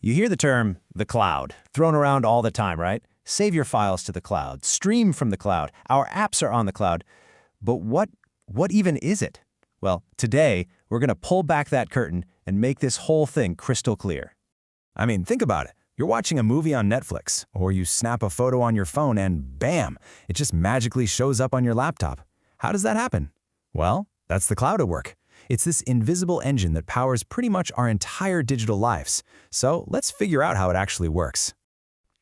You hear the term the cloud thrown around all the time, right? Save your files to the cloud, stream from the cloud, our apps are on the cloud. But what even is it? Well, today we're going to pull back that curtain and make this whole thing crystal clear. I mean, think about it. You're watching a movie on Netflix, or you snap a photo on your phone and bam, it just magically shows up on your laptop. How does that happen? Well, that's the cloud at work. It's this invisible engine that powers pretty much our entire digital lives. So let's figure out how it actually works.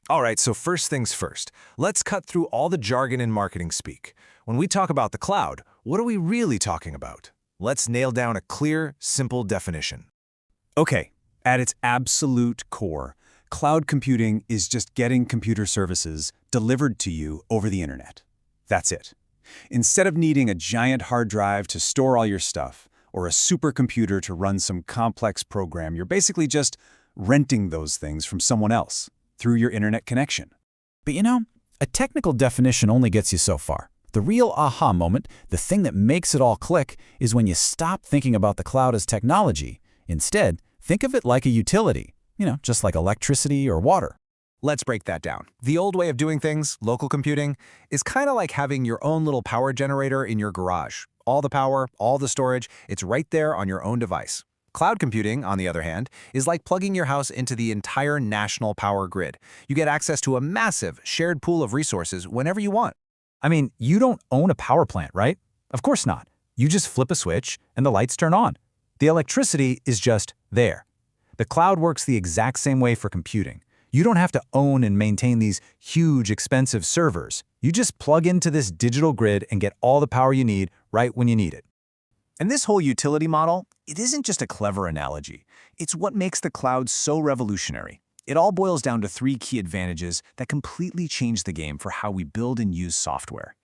All right, so first things first, let's cut through all the jargon in marketing speak. When we talk about the cloud, what are we really talking about? Let's nail down a clear, simple definition. Okay, at its absolute core, cloud computing is just getting computer services delivered to you over the internet. That's it. Instead of needing a giant hard drive to store all your stuff, or a supercomputer to run some complex program, you're basically just renting those things from someone else through your internet connection. But you know, a technical definition only gets you so far. The real aha moment, the thing that makes it all click, is when you stop thinking about the cloud as technology. Instead, think of it like a utility, just like electricity or water. Let's break that down. The old way of doing things, local computing, is kind of like having your own little power generator in your garage. All the power, all the storage, it's right there on your own device. Cloud computing, on the other hand, is like plugging your house into the entire national power grid. You get access to a massive, shared pool of resources whenever you want. I mean, you don't own a power plant, right? Of course not. You just flip a switch and the lights turn on. The electricity is just there. The cloud works the exact same way for computing. You don't have to own and maintain these huge, expensive servers. You just plug into this digital grid and get all the power you need right when you need it. And this whole utility model, it isn't just a clever analogy. It's what makes the cloud so revolutionary. It all boils down to three key advantages that completely change the game for how we build and use software.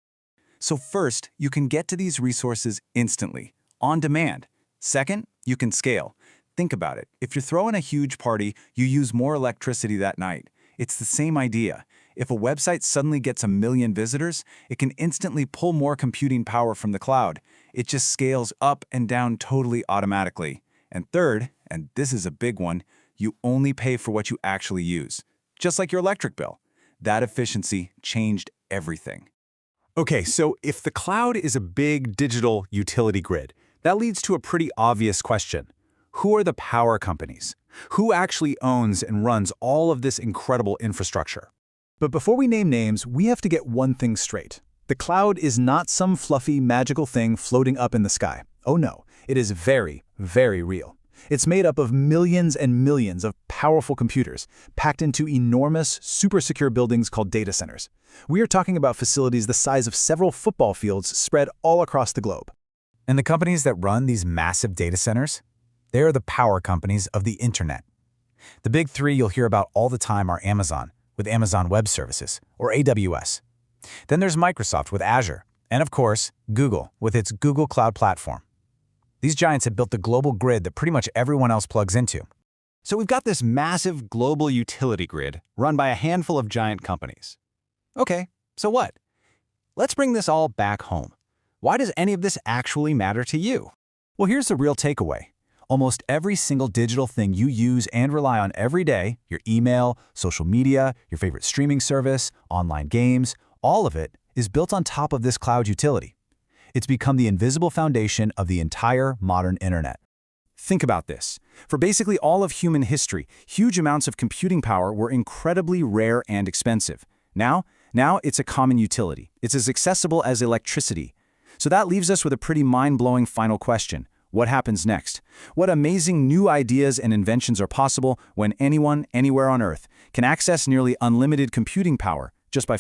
So first, you can get to these resources instantly, on demand. Second, you can scale. Think about it. If you're throwing a huge party, you use more electricity that night. It's the same idea. If a website suddenly gets 1 million visitors, it can instantly pull more computing power from the cloud. It just scales up and down totally automatically. And third, and this is a big one, you only pay for what you actually use. Just like your electric bill. That efficiency changed everything. Okay, so if the cloud is a big digital utility grid, that leads to a pretty obvious question. Who are the power companies? Who actually owns and runs all of this incredible infrastructure? But before we name names, we have to get one thing straight. The cloud is not some fluffy, magical thing floating up in the sky. Oh no, it is very, very real. It's made up of millions and millions of powerful computers, packed into enormous, super secure buildings called data centers. We are talking about facilities the size of several football fields spread all across the globe. And the companies that run these massive data centers? They are the power companies of the internet. The big three you'll hear about all the time are Amazon, with Amazon Web Services, or AWS. Then there's Microsoft with Azure, and of course, Google with its Google Cloud Platform. These giants have built the global grid that pretty much everyone else plugs into. So we've got this massive global utility grid run by a handful of giant companies. Okay, so what? Let's bring this all back home. Why does any of this actually matter to you? Well, here's the real takeaway. Almost every single digital thing you use and rely on every day, your email, social media, your favorite streaming service, online games, all of it is built on top of this cloud utility. It's become the invisible foundation of the entire modern internet. Think about this. For basically all of human history, huge amounts of computing power were incredibly rare and expensive. Now it's a common utility. It's as accessible as electricity. So that leaves us with a pretty mind-blowing final question. What happens next? What amazing new ideas and inventions are possible when anyone, anywhere on Earth, can access nearly unlimited computing power just by